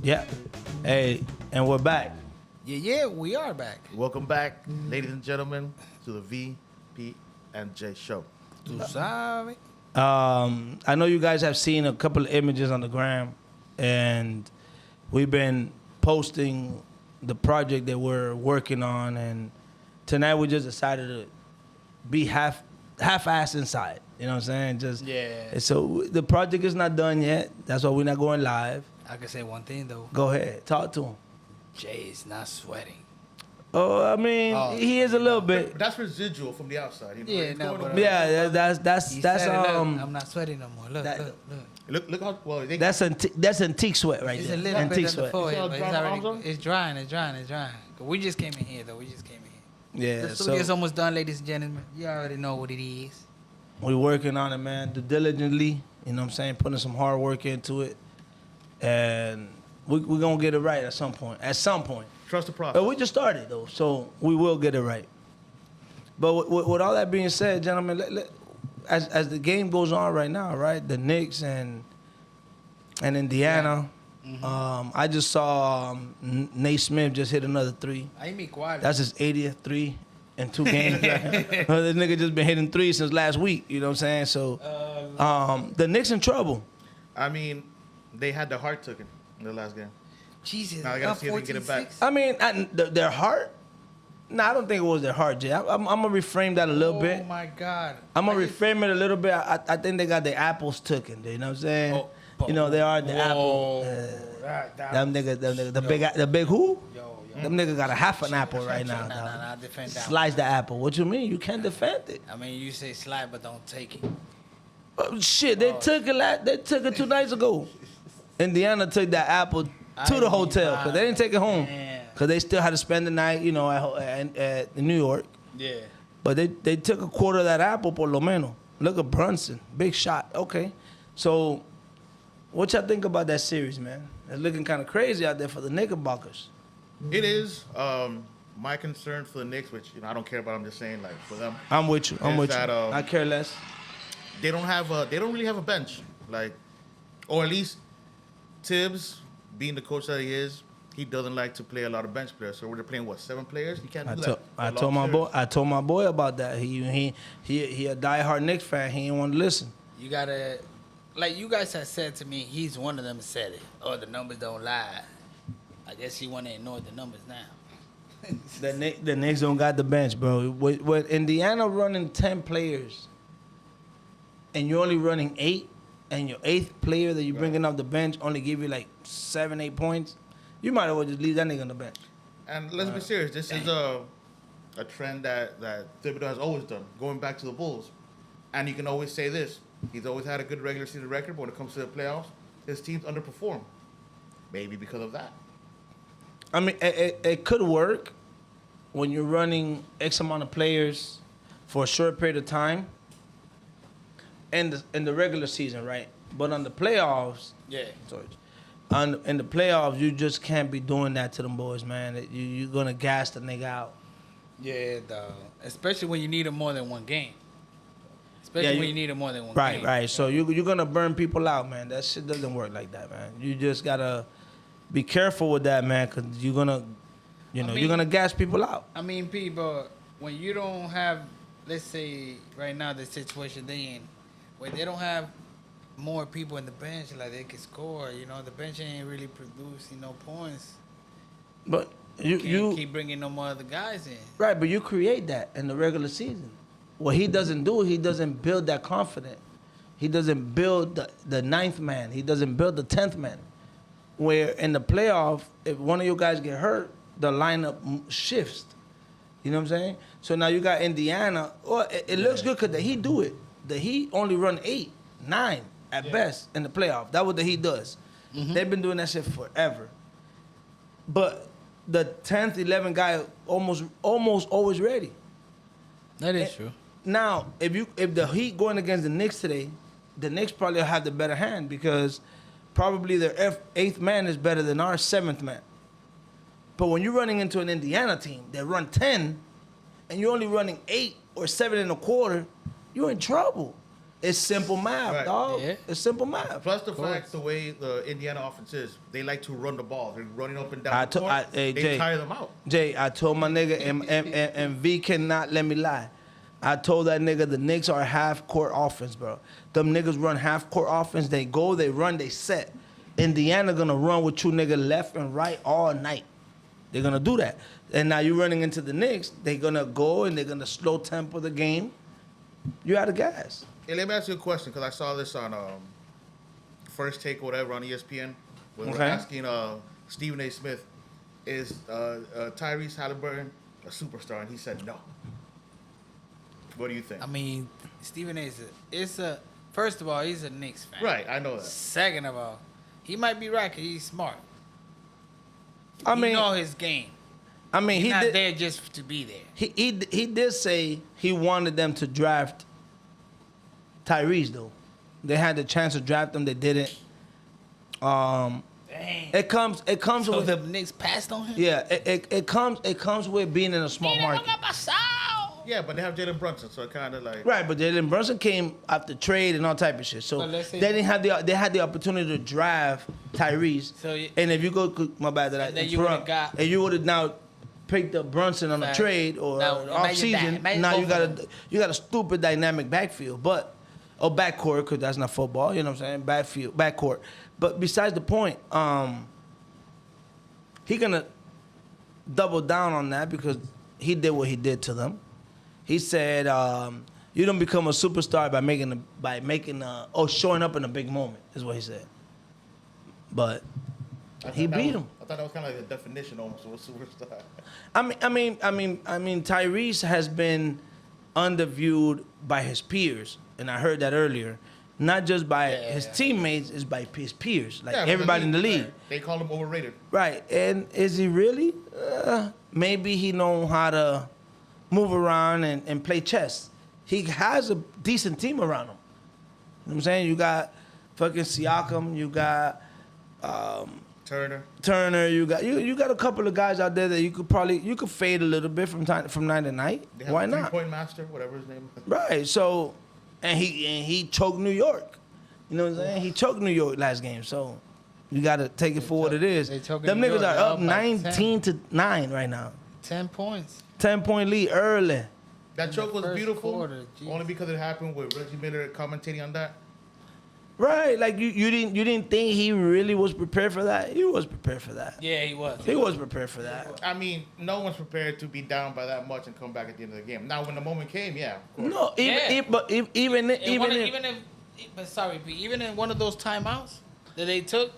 Yeah. Hey, and we're back. Yeah, we are back. Welcome back, ladies and gentlemen, to the VP and J show. Too sorry. I know you guys have seen a couple of images on the gram, and we've been posting the project that we're working on, and tonight we just decided to be half-assed inside. You know what I'm saying? Yeah. So the project is not done yet. That's why we're not going live. I can say one thing though. Go ahead, talk to him. Jay is not sweating. Oh, I mean, he is a little bit. That's residual from the outside. You know? Yeah, It's no, going but, away. Yeah, that's He said it, look, um. I'm not sweating no more. Look, that- look. Look how well they. That's antique sweat right It's there. a little Antique bit on the sweat. forehead, You saw but how it's dry my arms already are? it's drying. We just came in here though. Yeah, The so studio's almost done, ladies and gentlemen. You already know what it is. we're working on it, man. Do diligently. You know what I'm saying? Putting some hard work into it, and we're gonna get it right at some point. At some point. Trust the process. But we just started though, so we will get it right. But with all that being said, gentlemen, as the game goes on right now, right? The Knicks and Indiana. I just saw Nate Smith just hit another three. Ahí mi cuadro. That's his 80th three in 2 games. This nigga just been hitting threes since last week. You know what I'm saying? So the Knicks in trouble. I mean, they had the heart taken in the last game. Jesus. Now I gotta see if they can get it back. I mean, their heart. No, I don't think it was their heart, Jay. I'm gonna reframe that a little bit. Oh my God. I'm gonna reframe it a little bit. I think they got their apples taken. You know what I'm saying? You know they are the apple. Them niggas, the big who? Them niggas got a half an apple right now. Nah, dog. nah, defend that. Slice the apple. What you mean? You can't defend it. I mean, you say slide, but don't take it. Oh, shit, they took it. They took it 2 nights ago. Indiana took that apple to the hotel because they didn't take it home because they still had to spend the night, you know, at New York. Yeah. But they took a quarter of that apple, por lo menos. Look at Brunson, big shot. Okay, so what y'all think about that series, man? It's looking kind of crazy out there for the Knickerbockers. It is. My concern for the Knicks, which I don't care about. I'm just saying, like for them, I'm with you. I'm Is with that, you. I care less. they don't really have a bench, like, or at least Tibbs, being the coach that he is, he doesn't like to play a lot of bench players. So we're playing 7 players. He can't do that. I told my boy about that. He a diehard Knicks fan. He didn't want to listen. You gotta, like you guys have said to me, he's one of them said it. Oh, the numbers don't lie. I guess he want to ignore the numbers now. The Knicks don't got the bench, bro. With Indiana running 10 players, and you're only running 8, and your 8th player that you're bringing off the bench only give you like 7, 8 points, you might as well just leave that nigga on the bench. And let's be serious. This is a trend that Thibodeau has always done, going back to the Bulls. And you can always say this. He's always had a good regular season record, but when it comes to the playoffs, his teams underperform. Maybe because of that. I mean, it could work when you're running X amount of players for a short period of time in the regular season, right? But on the playoffs, in the playoffs, you just can't be doing that to them boys, man. You're gonna gas the nigga out. Yeah, dog. Especially when you need him more than one game. Especially when you need him more than one game. Right. So you're gonna burn people out, man. That shit doesn't work like that, man. You just gotta be careful with that, man, because you're gonna gas people out. I mean, people, when you don't have, let's say right now the situation they in, where they don't have more people in the bench like they can score, the bench ain't really producing no points. But You you can't keep bringing no more other guys in. right, but you create that in the regular season. What he doesn't do, he doesn't build that confidence. He doesn't build the 9th man. He doesn't build the 10th man. Where in the playoff, if one of you guys get hurt, the lineup shifts. You know what I'm saying? So now you got Indiana. Well, it looks good because the Heat do it. The Heat only run 8, 9 at best in the playoff. That's what the Heat does. They've been doing that shit forever. But the 10th, 11th guy almost always ready. That is true. Now, if the Heat going against the Knicks today, the Knicks probably have the better hand because probably their 8th man is better than our 7th man. But when you're running into an Indiana team that run 10, and you're only running 8 or 7 and a quarter, you're in trouble. It's simple math, Right. dog. Yeah. It's simple math. Plus the fact the way the Indiana offense is, they like to run the ball. They're running up and down I the to- court. I- hey, they Jay. tire them out. Jay, I told my nigga, and V cannot let me lie. I told that nigga the Knicks are half court offense, bro. Them niggas run half court offense. They go, they run, they set. Indiana gonna run with you nigga left and right all night. They're gonna do that. And now you're running into the Knicks. They're gonna go and they're gonna slow tempo the game. You out of gas. Hey, let me ask you a question because I saw this on First Take or whatever on ESPN. When we're Okay. asking Stephen A. Smith, is Tyrese Halliburton a superstar? And he said no. What do you think? I mean, Stephen A. First of all, he's a Knicks fan. Right, I know that. Second of all, he might be right 'cause he's smart. I He mean, know his game. he He's not did. there just to be there. He did say he wanted them to draft Tyrese though. They had the chance to draft him. They didn't. Dang. It comes So with the Knicks passed on him? yeah. It comes with being in a small market. Yeah, but they have Jalen Brunson, so it kind of like. Right, but Jalen Brunson came after trade and all type of shit. So But let's they say- didn't have they had the opportunity to draft Tyrese. So and if you go, my bad that I And then you would've interrupt, got- and you would have now picked up Brunson on a Fact. trade or Now- off imagine season. that. Imagine Now you both of got a stupid dynamic backfield, but or backcourt because that's not football. You know what I'm saying? Backcourt. But besides the point, he gonna double down on that because he did what he did to them. He said, "You don't become a superstar by showing up in a big moment." Is what he said. But I he thought that beat was- him. I thought that was kind of like the definition almost of a superstar. I mean, Tyrese has been underviewed by his peers, and I heard that earlier. Not just by his teammates, it's by his peers, like Yeah, but everybody in the league. right. They call him overrated. Right, and is he really? Maybe he know how to move around and play chess. He has a decent team around him. You know what I'm saying? You got fucking Siakam, you got Turner. you got a couple of guys out there that you could fade a little bit from night to night. They have Why a not? three-point master, whatever his name is. Right. So, and he choked New York. You know what I'm saying? He choked New York last game. So, you got to take it for what it is. they choking Them New niggas York, are they're up up by 19 to 9 right now. 10 points. 10-point lead early. That choke was first beautiful, quarter, geez. only because it happened with Reggie Miller commentating on that. Right. Like you didn't think he really was prepared for that. He was prepared for that. Yeah, he was. He was prepared for that. I mean, no one's prepared to be down by that much and come back at the end of the game. Now, when the moment came, yeah, of course. No, Yeah. even Even in one of those timeouts that they took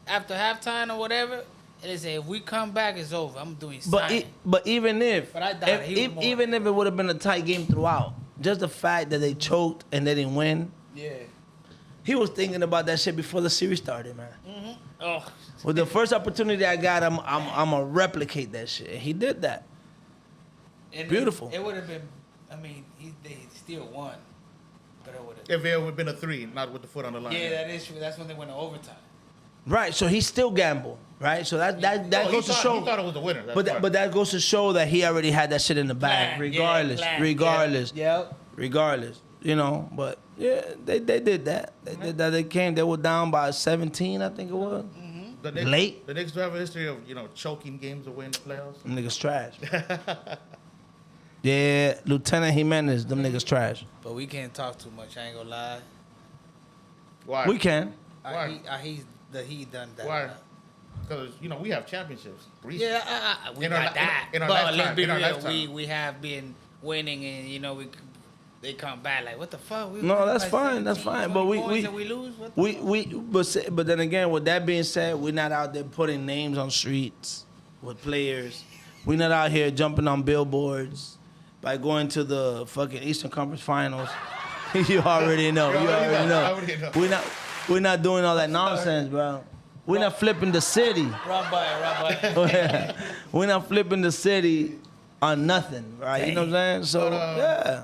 after halftime or whatever, and they say if we come back, it's over. I'm doing signing. But even if, But I doubt he was more- even if it would have been a tight game throughout, just the fact that they choked and they didn't win, Yeah. he was thinking about that shit before the series started, man. Oh. With the first opportunity I got, I'm gonna replicate that shit. And he did that. And Beautiful. It would have been. I mean, they still won, but it would have. If it would have been a three, not with the foot on the line. Yeah, that is true. That's when they went to overtime. Right. So he still gambled. Right. So that Oh, goes to show. He thought it was the winner. That's But why. that goes to show that he already had that shit in the bag, Plan, regardless, yeah, plan, regardless, Yep. regardless. You know, but yeah, they did that. They did that. They were down by 17, I think it was. the Knicks, late. The Knicks do have a history of choking games away in the playoffs. Them niggas trash. Yeah, Lieutenant Jimenez, them niggas trash. But we can't talk too much. I ain't gonna lie. Why? We can. Why? He done that. Why? Because we have championships. Yeah, we In our got li- that. in our but lifetime, let's be in our real. lifetime. We have been winning, and they come back like, what the fuck? We No, won that's by fine. That's 17, fine. But 20 points and we lose. What the but then again, with that being said, we're not out there putting names on streets with players. We're not out here jumping on billboards by going to the fucking Eastern Conference Finals. You already know. You already know. We're not doing all that nonsense, bro. We're not flipping the city. Run by it. We're not flipping the city on nothing, right? You know what I'm saying? So But, yeah,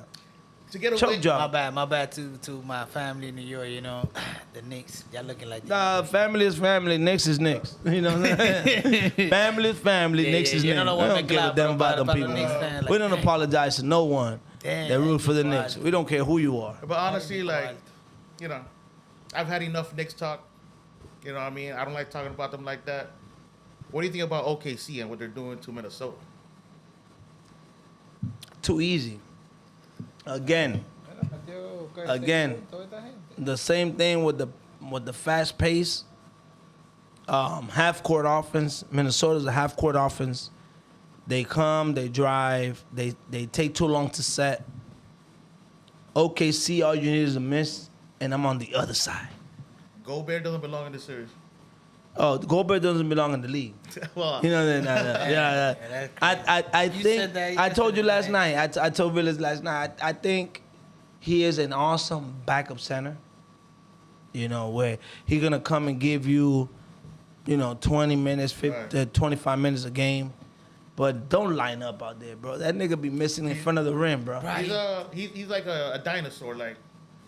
To get choke away, job. My bad to my family in New York, the Knicks. Y'all looking like that. Nah, family is family. Knicks is Knicks. You know what I'm saying? Family is family. Yeah, Knicks yeah, is you Knicks. don't know We what don't make give a loud damn about about them the people. Knicks fan, like, We don't dang. apologize to no one. Damn, that root for the equipo Knicks. alto. We don't care who you are. But honestly, Equipo like, alto. you know, I've had enough Knicks talk. You know what I mean? I don't like talking about them like that. What do you think about OKC and what they're doing to Minnesota? Too easy. Again, the same thing with the fast pace, half court offense. Minnesota's a half court offense. They come, they drive, they take too long to set. OKC, all you need is a miss, and I'm on the other side. Gobert doesn't belong in this series. Oh, Gobert doesn't belong in the league. Well, You know, yeah. that's I You think said that I told you last yesterday, night. I told Villas last night. I think he is an awesome backup center. You know, where he's gonna come and give you, 20 minutes, 25 minutes a game. But don't line up out there, bro. That nigga be missing in front of the rim, bro. Right. He's like a dinosaur. Like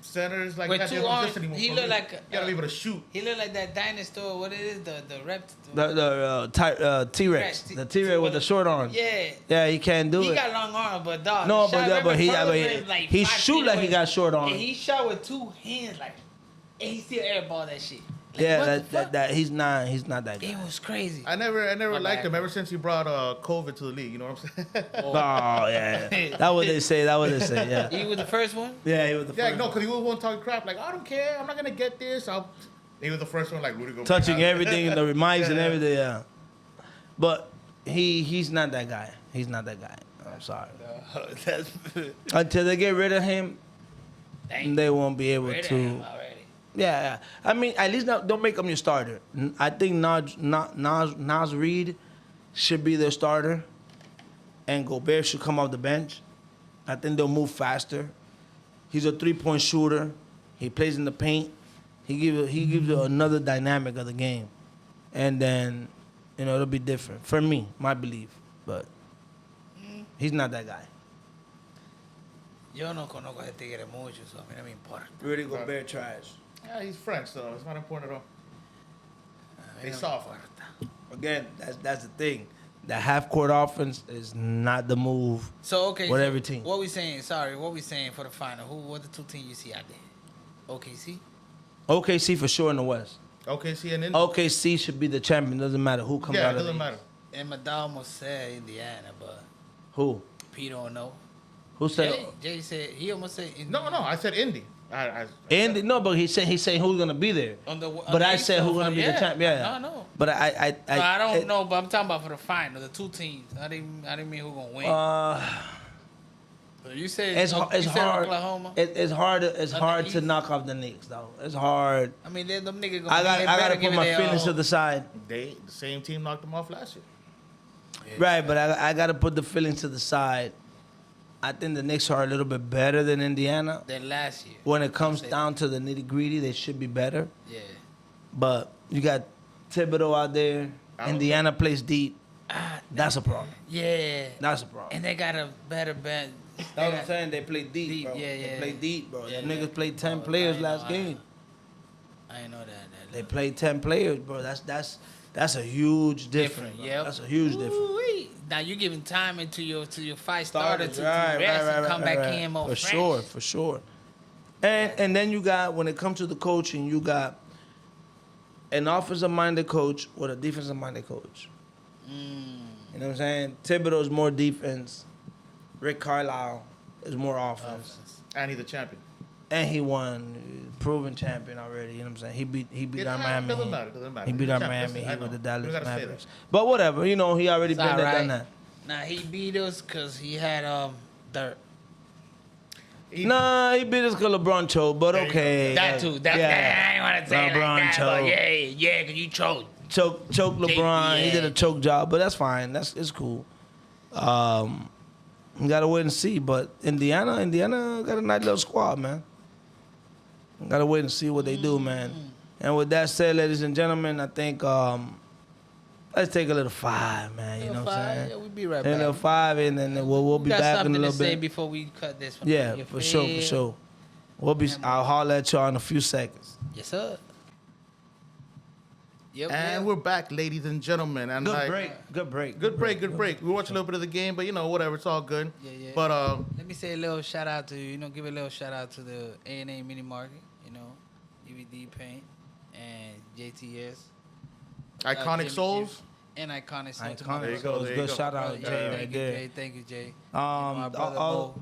centers, like With got two no arms, position anymore. he look like you gotta be able to shoot. He look like that dinosaur. What it is? The reptile. The T-Rex. The T-Rex with the short arms. Yeah. Yeah, he can't do He it. got long arms, but dog. No, shot right but in he front of him, like he 5 shoot feet like he away. got short arms. And he shot with 2 hands, like, and he still airball that shit. Like, Yeah, what the fuck? that he's not that guy. It was crazy. I never My liked bad. him ever since he brought COVID to the league. You know what I'm saying? Oh yeah, that what they say. Yeah, He was the first one. yeah, he was the Yeah, first no, one. because he was one talking crap. Like, I don't care. I'm not gonna get this. He was the first one. Like, Rudy Gobert. Touching everything, the mics and Yeah. everything. Yeah, but he's not that guy. He's not that guy. I'm sorry. That's Until they get rid of him, dang. they won't be able Rid of to. him already. Yeah. I mean, at least don't make him your starter. I think Nas Reed should be their starter, and Gobert should come off the bench. I think they'll move faster. He's a 3-point shooter. He plays in the paint. He gives you another dynamic of the game, and then it'll be different for me, my belief. But he's not that guy. Yo no conozco a ese tigre mucho, so a mí no me importa. Rudy Gobert trash. Yeah, he's French, so it's not important at all. A mí They no me soft. importa. Again, that's the thing. The half court offense is not the move. So okay, With so every team. What we saying? Sorry, what we saying for the final? What the 2 teams you see out there? OKC. OKC for sure in the West. OKC and Indy. OKC should be the champion. Doesn't matter who comes Yeah, out it of doesn't the matter. And my dog almost said Indiana, but Who? Pete don't know. Who said? Jay said he almost said No, I said Indy. Andy. No, but he saying who's gonna be there. on the. But I said who's gonna be the champ. Yeah. No. But I But I don't know. But I'm talking about for the final, the 2 teams. I didn't mean who gonna win. So you said It's you said hard. Oklahoma. It's hard. It's On the hard to East? knock off the Knicks though. It's hard. I mean, them niggas gonna. I they gotta better put give it my their feelings all. to the side. The same team knocked them off last year. Right, but I gotta put the feelings to the side. I think the Knicks are a little bit better than Indiana. Than last year. When it comes Say- down to the nitty gritty, they should be better. Yeah. But you got Thibodeau out there. Indiana plays deep. That's a problem. Yeah. That's a problem. And they got a better bench. That's what I'm saying. They play deep, Deep, bro. yeah, They yeah. play deep, bro. Yeah, the niggas yeah. played 10 Oh, players I know, last I game. I ain't know that. They played 10 players, bro. That's a huge difference. bro. Yep. That's a huge difference. Ooh-wee. Now you giving time into your 5 starters to Right, rest and right, come right, back right. in more For fresh. sure. And then you got, when it comes to the coaching, you got an offensive-minded coach with a defensive-minded coach. You know what I'm saying? Thibodeau's more defense. Rick Carlisle is more offense. And he's the champion. And he won, proven champion already. You know what I'm saying? He beat our Miami. Doesn't Heat. matter. Doesn't matter. He beat He's our the Miami champion. I Heat with know. the Dallas We gotta say Mavericks. But whatever, he already It's been all there, done right. that. Now he beat us because he had dirt. Nah, he beat us because LeBron choked, but There you okay. That too. That I ain't want to say it LeBron like that, but choked. yeah, because you choked. Choke LeBron. He Yeah. did a choke job, but that's fine. It's cool. We gotta wait and see. But Indiana got a nice little squad, man. Gotta wait and see what they do, man. And with that said, ladies and gentlemen, I think let's take a little 5, man. You know what I'm saying? Yeah, we'll be right A little back. 5, and then we'll be We got back in a something little to say bit. before we cut this one. Yeah, You for sure. feel? I'll holler at y'all in a few seconds. Yes, sir. Yep. And we're back, ladies and gentlemen. And Good break. Good break. We watched a little bit of the game, but whatever, it's all good. Yeah. But let me say a little shout out to give a little shout out to the A&A Mini Market, DVD Paint and JTS. Iconic Jimmy Souls. And Iconic Souls. There you go. Good shout out, Jay, right Thank you, Jay. there. All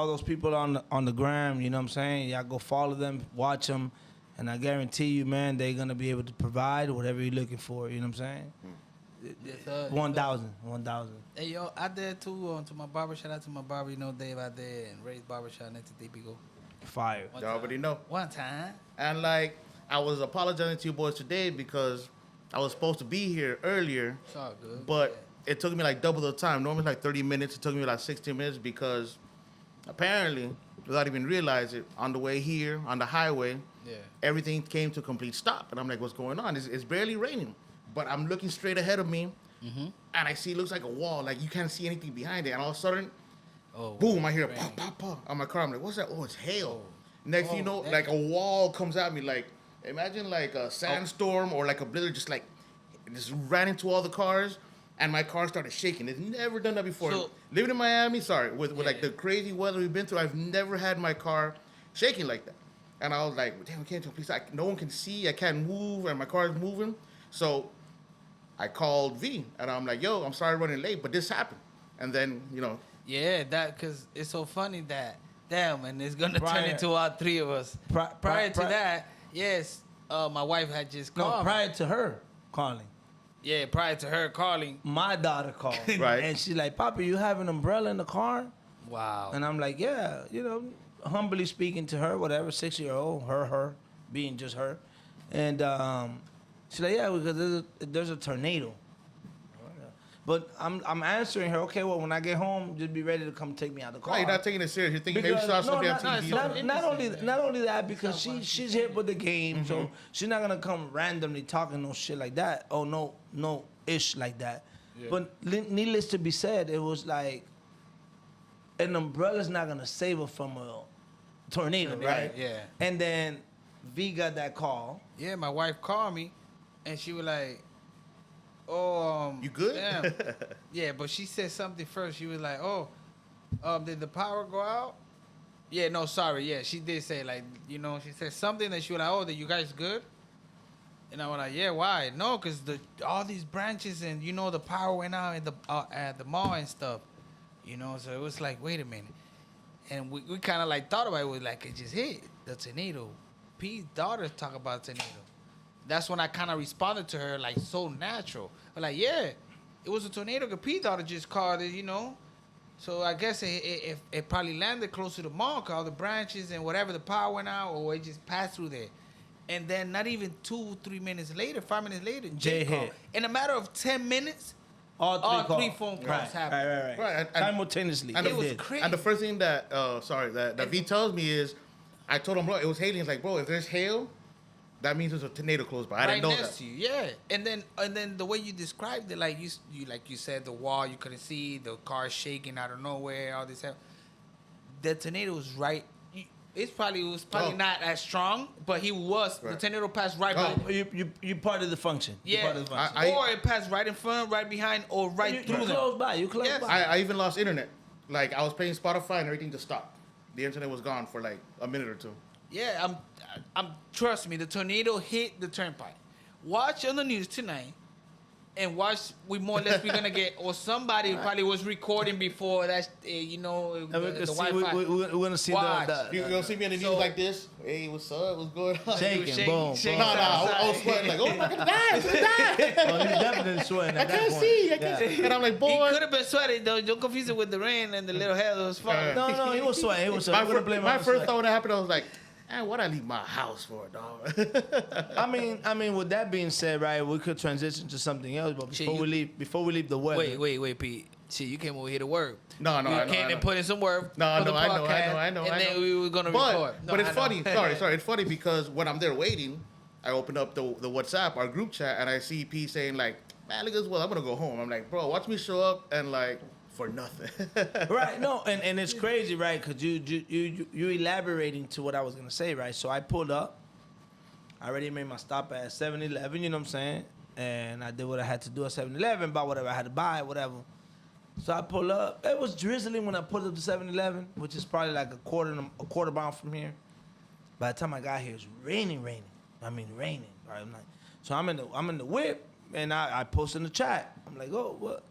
those people on the gram, you know what I'm saying? Y'all go follow them, watch them, and I guarantee you, man, they're gonna be able to provide whatever you're looking for. You know what I'm saying? Yes, sir. 1,000. Hey, yo, out there too, to my barber. Shout out to my barber, Dave out there and Ray's Barbershop next to DP Go. Fire. You already know. One time. And I was apologizing to you boys today because I was supposed to be here earlier, It's all good. but it took me double the time. Normally 30 minutes. It took me 16 minutes because apparently, without even realize it, on the way here on the highway, everything came to a complete stop. And I'm like, what's going on? It's barely raining, but I'm looking straight ahead of me, and I see it looks like a wall. Like you can't see anything behind it, and all of a sudden, boom! I hear a pop, pop, pop on my car. I'm like, what's that? Oh, it's hail. Next thing you know, a wall comes at me. Imagine a sandstorm or a blizzard, just ran into all the cars, and my car started shaking. It's never done that before. So, living in Miami, with the crazy weather we've been through, I've never had my car shaking like that. And I was like, damn, we can't do please. No one can see. I can't move, and my car is moving. So I called V, and I'm like, yo, I'm sorry running late, but this happened. And then, Yeah, because it's so funny that, damn, and it's going to turn into all three of us. Prior to that, yes, my wife had just called. No, prior to her calling. Yeah, prior to her calling. My daughter called. Right. And she's like, Papa, you have an umbrella in the car? Wow. And I'm like, yeah, humbly speaking to her, whatever, 6-year-old, her, being just her. And she's like, yeah, because there's a tornado. But I'm answering her, okay, well, when I get home, just be ready to come take me out of the car. No, you're not taking it serious. You're thinking maybe you saw something on TV. Not only that, because she's here for the game, so she's not going to come randomly talking no shit like that. Oh, no ish like that. Yeah. But needless to be said, it was like an umbrella's not going to save her from a tornado, right? Yeah. And then V got that call. Yeah, my wife called me, and she was like, "Oh, you good?" Damn. Yeah, but she said something first. She was like, "Oh, did the power go out?" Yeah, no, sorry. Yeah, she did say she said something that she was like, "Oh, that you guys good?" And I was like, "Yeah, why?" No, because all these branches and the power went out at the mall and stuff. So it was like, wait a minute. And we kind of thought about it. It was like, it just hit the tornado. P's daughter talk about tornado. That's when I kind of responded to her so natural. I'm like, yeah, it was a tornado. Cause P's daughter just called it, So I guess it probably landed close to the mall cause all the branches and whatever, the power went out or it just passed through there. And then not even 5 minutes later, Jay called. hit. In a matter of 10 minutes, All three phone calls happened. Right. And Simultaneously. And It was crazy. And the first thing that V tells me is, I told him, bro, it was hailing. He's like, bro, if there's hail, that means there's a tornado close by. I didn't know next that. to you, yeah. And then the way you described it, you said the wall you couldn't see, the car shaking out of nowhere, all this. The tornado was right. It was probably not as strong, but the tornado passed right by. You part of the function. Yeah. Part of the function. Or it passed right in front, right behind, or right through You them. close by. You close Yes. by. I even lost internet. I was playing Spotify and everything just stopped. The internet was gone for a minute or two. Yeah, I'm. Trust me, the tornado hit the turnpike. Watch on the news tonight, and watch. We're gonna get, or somebody probably was recording before that. The Wi-Fi. We're gonna see You're gonna see me in the news like this. Hey, what's up? What's going on? shaking, boom. shaking. I was sweating oh my God, guys, Oh, he's definitely sweating. I can't see. And I'm like, He boy. could have been sweating though. Don't confuse it with the rain and the little hair that was falling. No, he was sweating. He was sweating. My first thought when it happened, I was like, man, what'd I leave my house for, dog? I mean, with that being said, right, we could transition to something else. But before we leave the weather. Wait, Pete. Shit, you came over here to work. No, I We came and put in some work. No, for the I podcast, know. And then we were gonna record. But it's funny. Sorry. It's funny because when I'm there waiting, I open up the WhatsApp, our group chat, and I see P saying man, look at this. Well, I'm gonna go home. I'm like, bro, watch me show up and for nothing. Right. No, and it's crazy, right? Because you elaborating to what I was gonna say, right? So I pulled up, I already made my stop at 7-Eleven, you know what I'm saying? And I did what I had to do at 7-Eleven, bought whatever I had to buy, whatever. So I pull up. It was drizzling when I pulled up to 7-Eleven, which is probably like a quarter mile from here. By the time I got here, it's raining. I mean, raining. Right? So I'm in the whip, and I post in the chat. I'm like, oh, what?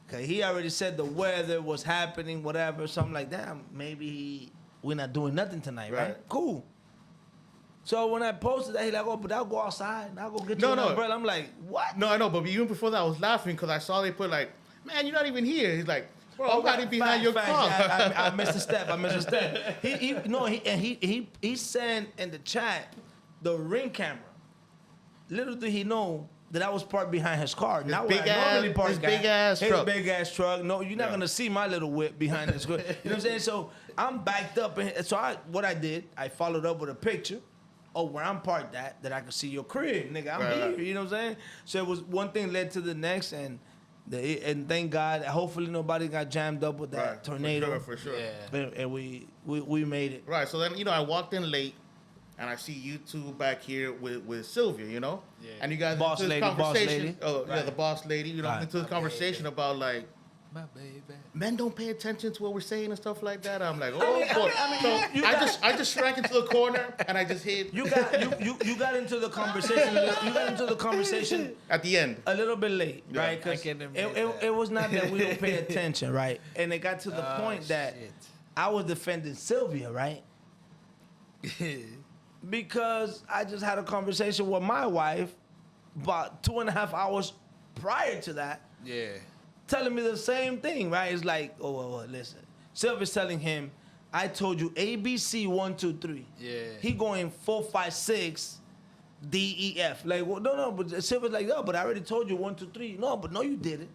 Cause he already said the weather was happening, whatever. So I'm like, damn, maybe we're not doing nothing tonight, right? Cool. So when I posted that, he like, oh, but I'll go outside and I'll go get you an umbrella. I'm like, what? No, I know, but even before that, I was laughing because I saw they put like, man, you're not even here. He's like, bro, I'm not even behind your car. I missed a step. He sent in the chat the ring camera. Little did he know that I was parked behind his car. His big ass truck. No, you're not gonna see my little whip behind this. You know what I'm saying? So I'm backed up, and so what I did, I followed up with a picture of where I'm parked at, that I could see your crib, nigga. I'm here. You know what I'm saying? So it was one thing led to the next, and thank God, hopefully nobody got jammed up with that tornado. For sure. Yeah. And we made it. Right. So then, I walked in late, and I see you two back here with Sylvia, Yeah. And you guys Boss into this lady, conversation. boss lady. Oh, yeah, the boss lady. Into the conversation about like, My baby. men don't pay attention to what we're saying and stuff like that. I'm like, oh boy. I just shrank into the corner and I just hit. You got into the conversation. You got into the conversation At the end. a little bit late, right? I Because can admit that. it was not that we don't pay attention, right? And it got to the point that I was defending Sylvia, right? Because I just had a conversation with my wife about 2.5 hours prior to that. Yeah. Telling me the same thing, right? It's like, oh, listen. Sylvia's telling him, I told you ABC 1, 2, 3. Yeah. He going 4, 5, 6, D, E, F. Like, well, no, but Sylvia's like, no, but I already told you 1, 2, 3. No, but no, you didn't.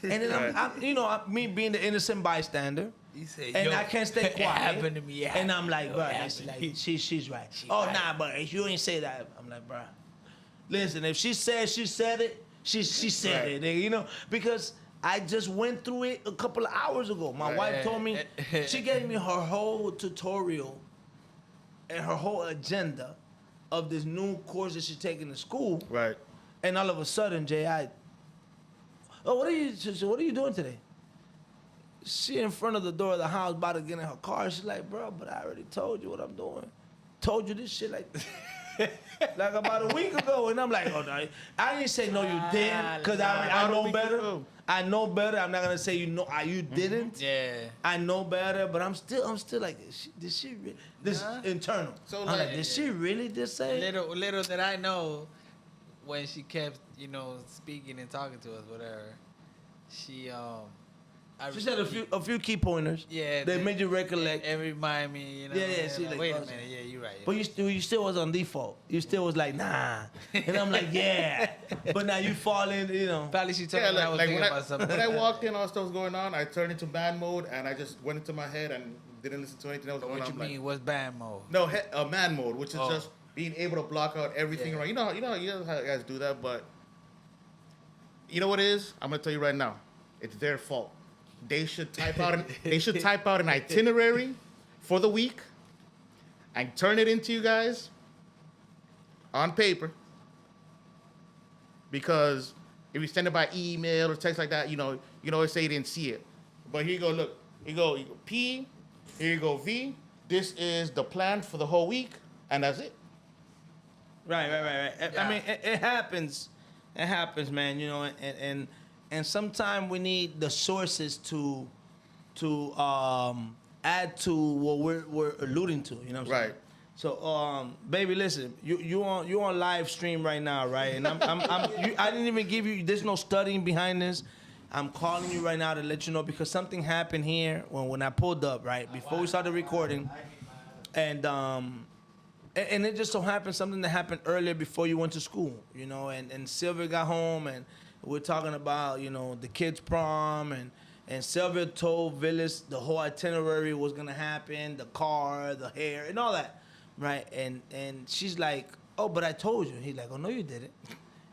And then I'm me being the innocent bystander. He said, And I can't stay quiet. It happened to me. And I'm like, bro, she's right. Nah, but if you ain't say that, I'm like, bro, listen, if she said it, she said it, nigga, because I just went through it a couple of hours ago. My wife told me, she gave me her whole tutorial and her whole agenda of this new course that she's taking to school. Right. And all of a sudden, what are you doing today? She in front of the door of the house about to get in her car. She's like, bro, but I already told you what I'm doing. Told you this shit like about a week ago. And I'm like, oh, no. I didn't say no, you didn't, because I know better. I know better. I'm not going to say you didn't. Yeah. I know better, but I'm still like, did she really? This internal. So I'm like, did she really just say? Little did I know, when she kept, speaking and talking to us, whatever, she said a few key pointers. Yeah. They made you recollect. And remind me, Yeah, she like, wait a minute, yeah, you're right. But you still was on default. You still was like, nah. And I'm like, yeah. But now you fall in, Probably she told me I was thinking about something. When I walked in, all stuff was going on, I turned into man mode, and I just went into my head and didn't listen to anything that was going on. What you mean, what's band mode? No, man mode, which is just being able to block out everything around. You know how you guys do that, but you know what it is? I'm gonna tell you right now. It's their fault. They should type out an itinerary for the week and turn it into you guys on paper. Because if you send it by email or text like that, you can always say you didn't see it. But here you go, look. Here you go P, here you go V. This is the plan for the whole week, and that's it. Right. Yeah. I mean, it happens. It happens, man, and sometimes we need the sources to add to what we're alluding to, you know what I'm saying? Right. So, baby, listen, you on live stream right now, right? And I didn't even give you. There's no studying behind this. I'm calling you right now to let you know because something happened here when I pulled up, right before we started recording, and it just so happened something that happened earlier before you went to school, and Sylvia got home and we're talking about, the kids' prom, and Sylvia told Villas the whole itinerary was gonna happen, the car, the hair, and all that, right? And she's like, oh, but I told you. He's like, oh, no, you didn't.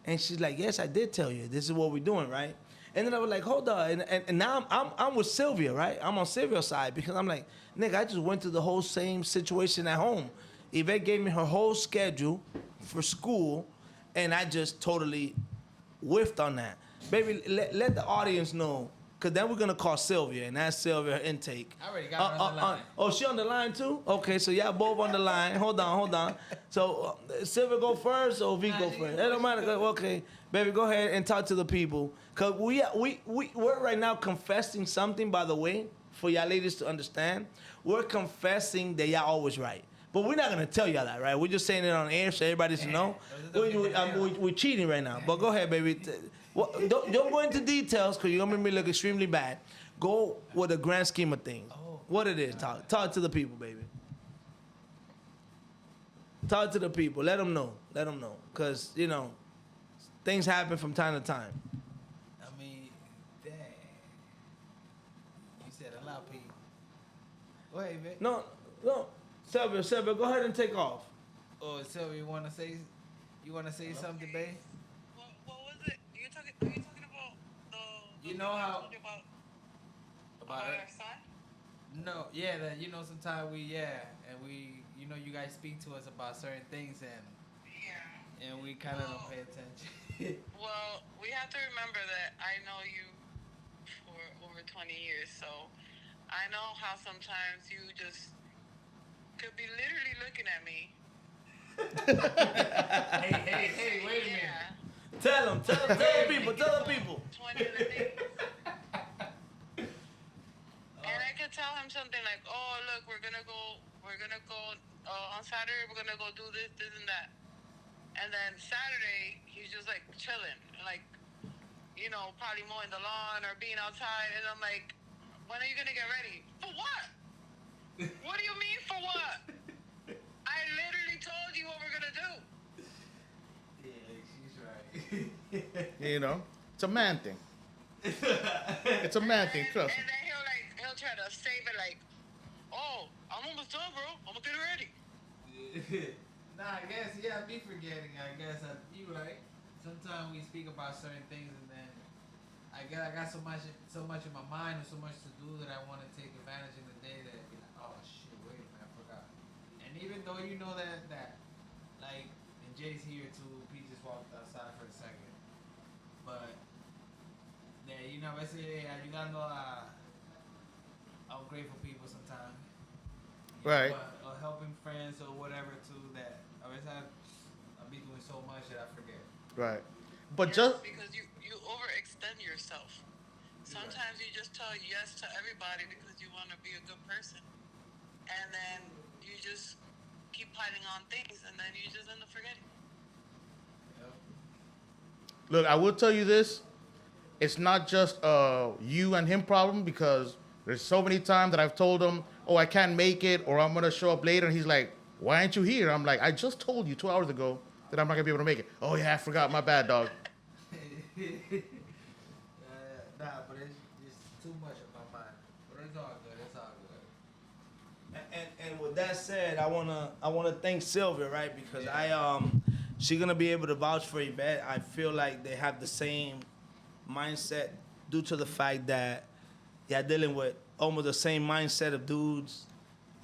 And she's like, yes, I did tell you. This is what we're doing, right? And then I was like, hold on. And now I'm with Sylvia, right? I'm on Sylvia's side because I'm like, nigga, I just went through the whole same situation at home. Yvette gave me her whole schedule for school, and I just totally whiffed on that. Baby, let the audience know, because then we're going to call Sylvia, and ask Sylvia her intake. I already got her on the line. Oh, she on the line too? Okay, so y'all both on the line. Hold on. So Sylvia go first or V go first? It don't matter. Okay, baby, go ahead and talk to the people. Because we're right now confessing something, by the way, for y'all ladies to understand. We're confessing that y'all always right. But we're not going to tell y'all that, right? We're just saying it on air so everybody should know. We're cheating right now. But go ahead, baby. Don't go into details because you're going to make me look extremely bad. Go with the grand scheme of things. What it is. Talk to the people, baby. Talk to the people. Let them know. Because, things happen from time to time. I mean, dang. You said a lot, Pete. Go ahead, Vic. No. Sylvia, go ahead and take off. Oh, Sylvia, you wanna say something, babe? What was it? Are you talking about the You know how about it? our son? No, yeah, that sometimes we you guys speak to us about certain things and we kind of don't pay attention. Well, we have to remember that I know you for over 20 years, so I know how sometimes you just could be literally looking at me. Hey, wait a minute. Yeah. Tell the people. 20 other things. And I could tell him something like, oh, look, we're gonna go on Saturday, we're gonna go do this and that. And then Saturday, he's just like chilling, like, probably mowing the lawn or being outside. And I'm like, when are you gonna get ready? For what? What do you mean for what? I literally told you what we're gonna do. Yeah, she's right. It's a man thing. It's a man thing, trust me. And then he'll try to save it like, oh, I'm almost done, bro. I'm gonna get ready. Nah, I guess, I be forgetting. I guess you right. Sometimes we speak about certain things and then I got so much in my mind and so much to do that I want to take advantage of the day that I be like, oh shit, wait a minute, I forgot. And even though you know that like, and Jay's here too, Pete just walked outside for a second. But yeah, basically, you gotta know I'm grateful people sometimes. Right. Or helping friends or whatever too that I'll be doing so much that I forget. Right. But Yes, just because you overextend yourself. Sometimes you just tell yes to everybody because you want to be a good person, and then you just keep piling on things, and then you just end up forgetting. Yep. look, I will tell you this. It's not just you and him problem because there's so many times that I've told him, oh, I can't make it or I'm going to show up later. And he's like, why aren't you here? I'm like, I just told you 2 hours ago that I'm not going to be able to make it. Oh, yeah, I forgot. My bad, dog. Nah, but it's just too much in my mind. But it's all good. It's all good. And with that said, I wanna thank Sylvia, right? Because she's gonna be able to vouch for Yvette. I feel like they have the same mindset due to the fact that dealing with almost the same mindset of dudes.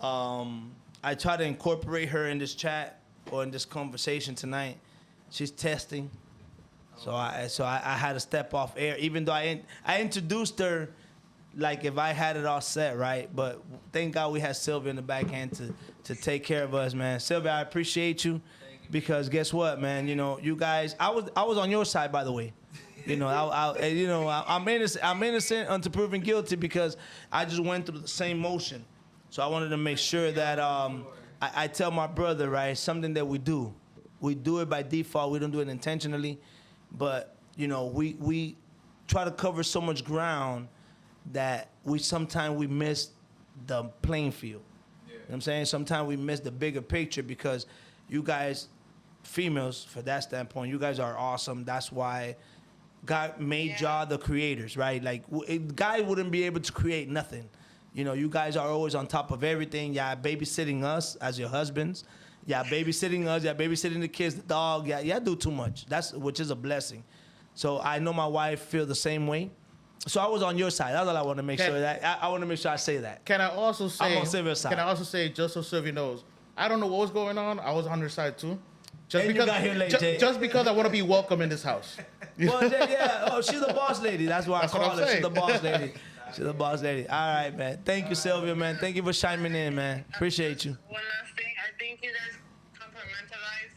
I try to incorporate her in this chat or in this conversation tonight. She's testing. So I had to step off air, even though I introduced her like if I had it all set, right? But thank God we had Sylvia in the back end to take care of us, man. Sylvia, I appreciate you because guess what, man? You guys, I was on your side, by the way. I'm innocent until proven guilty because I just went through the same motion. So I wanted to make sure that I tell my brother, right, something that we do. We do it by default. We don't do it intentionally. But, we try to cover so much ground that sometimes we miss the playing field. Yeah. You know what I'm saying? Sometimes we miss the bigger picture because you guys, females, for that standpoint, you guys are awesome. That's why God made y'all the creators, right? Like, guy wouldn't be able to create nothing. You guys are always on top of everything. Y'all babysitting us as your husbands. Y'all babysitting us. Y'all babysitting the kids, the dog. Y'all do too much. Which is a blessing. So I know my wife feel the same way. So I was on your side. That's all I want to make sure that I want to make sure I say that. Can I also say? I'm on Sylvia's side. Can I also say, just so Sylvia knows, I don't know what was going on. I was on her side too, Just And you because, got here late, Jay. just because I want to be welcome in this house. Well, yeah. Oh, she's the boss lady. That's why That's I what call I'm her. She's saying. the boss lady. She's the boss lady. All right, man. Thank you, Sylvia, man. Thank you for chiming in, man. Appreciate you. One last thing, I think you guys compartmentalize,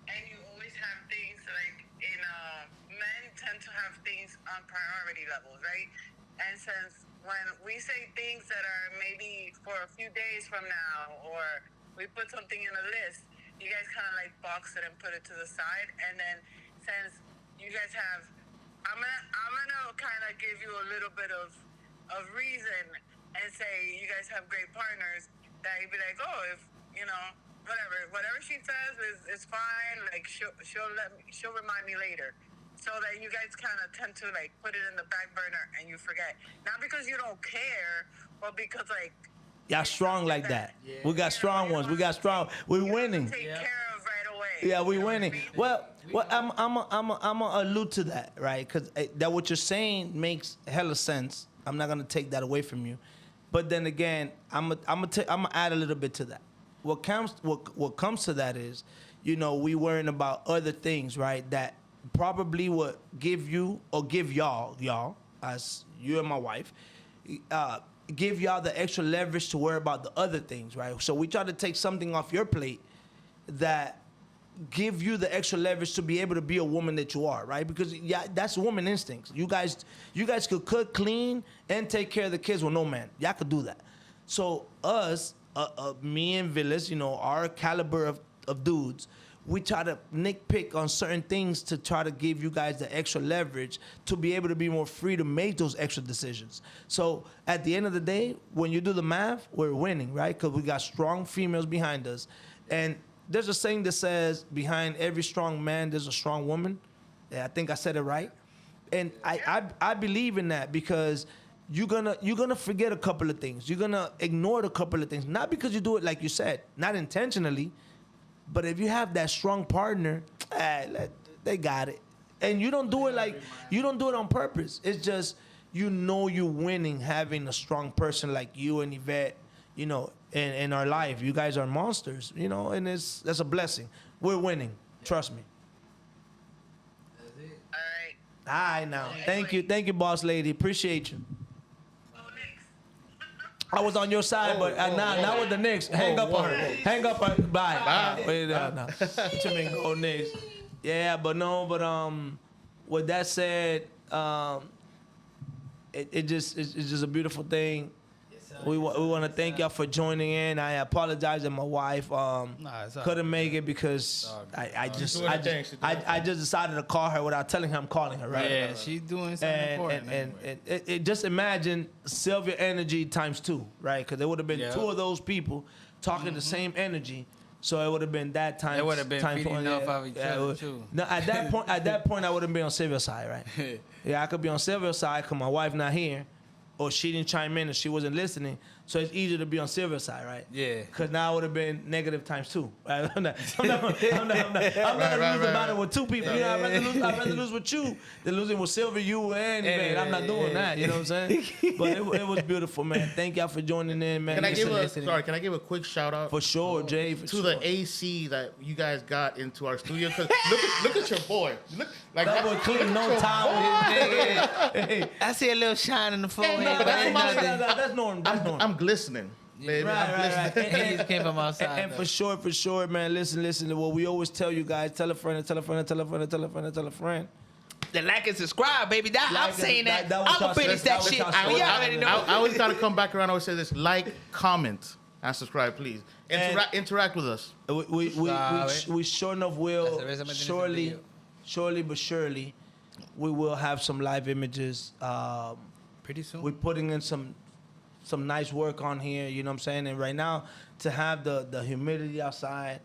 and you always have things like in men tend to have things on priority levels, right? And since when we say things that are maybe for a few days from now, or we put something in a list, you guys kind of like box it and put it to the side, and then since you guys have, I'm gonna kind of give you a little bit of reason and say you guys have great partners that you'd be like, oh, if you know, whatever she says is fine. Like she'll remind me later, so that you guys kind of tend to like put it in the back burner and you forget. Not because you don't care, but because like Y'all strong like that. Yeah. We got strong ones. We got strong. We're winning. take care of right away. Yeah, we You know what I winning. mean? Well, I'm gonna allude to that, right? Because that what you're saying makes hella sense. I'm not gonna take that away from you, but then again, I'm gonna add a little bit to that. What comes to that is, you know, we worrying about other things, right? That probably would give you or give y'all as you and my wife, give y'all the extra leverage to worry about the other things, right? So we try to take something off your plate that give you the extra leverage to be able to be a woman that you are, right? Because yeah, that's woman instincts. You guys could cook, clean, and take care of the kids with no man. Y'all could do that. So us, me and Villas, you know, our caliber of dudes, we try to nitpick on certain things to try to give you guys the extra leverage to be able to be more free to make those extra decisions. So at the end of the day, when you do the math, we're winning, right? Because we got strong females behind us. And there's a saying that says, behind every strong man, there's a strong woman. Yeah, I think I said it right. And I believe in that because you're gonna forget a couple of things. You're gonna ignore a couple of things. Not because you do it like you said, not intentionally, but if you have that strong partner, they got it. And you don't do it on purpose. It's just, you know, you're winning having a strong person like you and Yvette, you know, in our life. You guys are monsters, you know, and that's a blessing. We're winning. Trust me. All right. All right, now. Thank you, boss lady. Appreciate you. Go Knicks. I was on your side, but now with the Knicks. Hang up on her. Hang up on her. Bye. Wait, no. What you mean, go Knicks? Yeah, but with that said, it's just a beautiful thing. We want to thank y'all for joining in. I apologize that my wife couldn't make it because I just decided to call her without telling her I'm calling her, right? Yeah, she's doing something important. And it just imagine Sylvia energy times 2, right? Because there would have been 2 of those people talking the same energy. So it would have been that time. It would have been feeding off of each other too. No, at that point, I wouldn't be on Sylvia's side, right? Yeah, I could be on Sylvia's side because my wife not here, or she didn't chime in and she wasn't listening. So it's easier to be on Sylvia's side, right? Yeah. Because now it would have been negative times 2. Right? I'm not gonna lose about it with 2 people. You know, I'd rather lose with you than losing with Sylvia, you, and Yvette. I'm not doing that. You know what I'm saying? But it was beautiful, man. Thank y'all for joining in, man. Can I give a quick shout out? For sure, Jay. To the AC that you guys got into our studio. Cause look at your boy. Look like that boy clean no towel. Hey. I see a little shine in the forehead. No, but That's normal. I'm glistening. Baby. Right. And he came from outside. And for sure, man, listen to what we always tell you guys. Tell a friend, and tell a friend, and tell a friend, and tell a friend, and tell a friend. The like and subscribe, baby. I'm saying that. I'm going to finish that shit. I You already know. always got to come back around. I always say this. Like, comment, and subscribe, please. Interact with us. We sure enough will. Surely, but surely, we will have some live images. Pretty soon. We're putting in some nice work on here, you know what I'm saying? And right now, to have the humidity outside,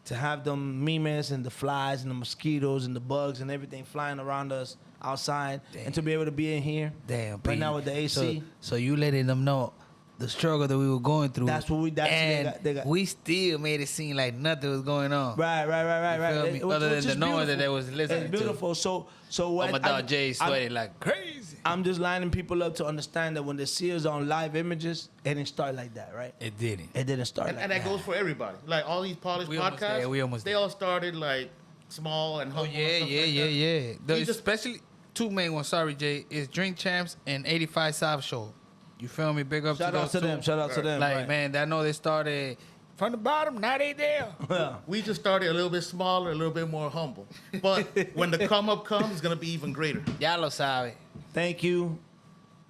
to have them mimes and the flies and the mosquitoes and the bugs and everything flying around us outside, and to be able to be in here, right now with the AC. So you letting them know the struggle that we were going through. That's what they got. We still made it seem like nothing was going on. Right. Other than the noise that they was listening to. It's beautiful. So when my dog Jay sweating like crazy. I'm just lining people up to understand that when they see us on live images, it didn't start like that, right? It didn't. It didn't start And, like and that that. goes for everybody. Like all these polished We almost podcasts, there, we almost they there. all started like small and Oh humble. yeah, and stuff yeah, like yeah, that. yeah. We just- Especially two main ones. Sorry, Jay. Is Drink Champs and 85 South Show. You feel me? Big up Shout to out those to two. them. Shout out to them. Like right. man, I know they started from the bottom. Now they there. Yeah. We just started a little bit smaller, a little bit more humble. But when the come up comes, it's gonna be even greater. Ya lo sabe. Thank you.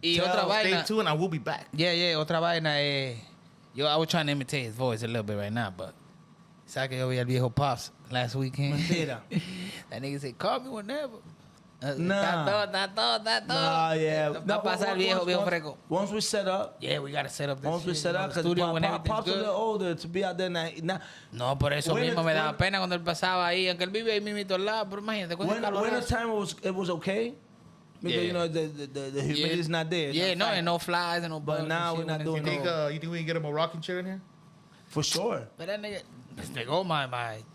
Y Tell- otra Stay vaina. tuned, and we'll be back. Yeah, otra vaina yo, I was trying to imitate his voice a little bit right now, but sabes que yo vi al viejo Pops last weekend. Mentira. That nigga said, call me whenever. Nah. Está todo. Nah, yeah. Va a pasar viejo fresco. Once we set up, Yeah, we gotta set up this once we shit, set you know, up, the because studio when everything's Pop's a good. little older to be out there now. No, por eso When mismo it's- me daba when- pena cuando él pasaba ahí, aunque él vive ahí mismito al lado, pero imagínate, con ese When the calorazo. time it was okay, because Yeah. you know the humidity's not there. It's Yeah, not no, fine. and no flies and no bugs. But now and we're shit not when doing it's- You think we can get him a rocking chair in here? For sure. But that nigga, this nigga, oh my,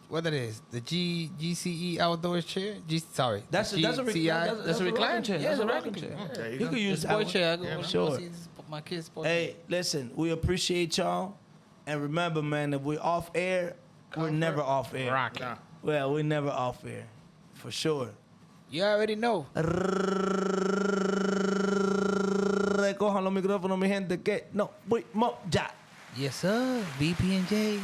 what it is, the GCE outdoors chair? That's a GCI, recliner that's a recliner chair. Yeah, That's it's a a rocking rocking chair. chair. There you He go. could The use that sport one. chair. I go Yeah, when I go sure. see my kids' sport Hey, listen, we appreciate y'all, and remember, man, if we're off air, we're never off air. Rock. Nah. Well, we're never off air, for sure. You already know. Recojan los micrófonos, mi gente, que no fuimos ya. Yes, sir. VP and J.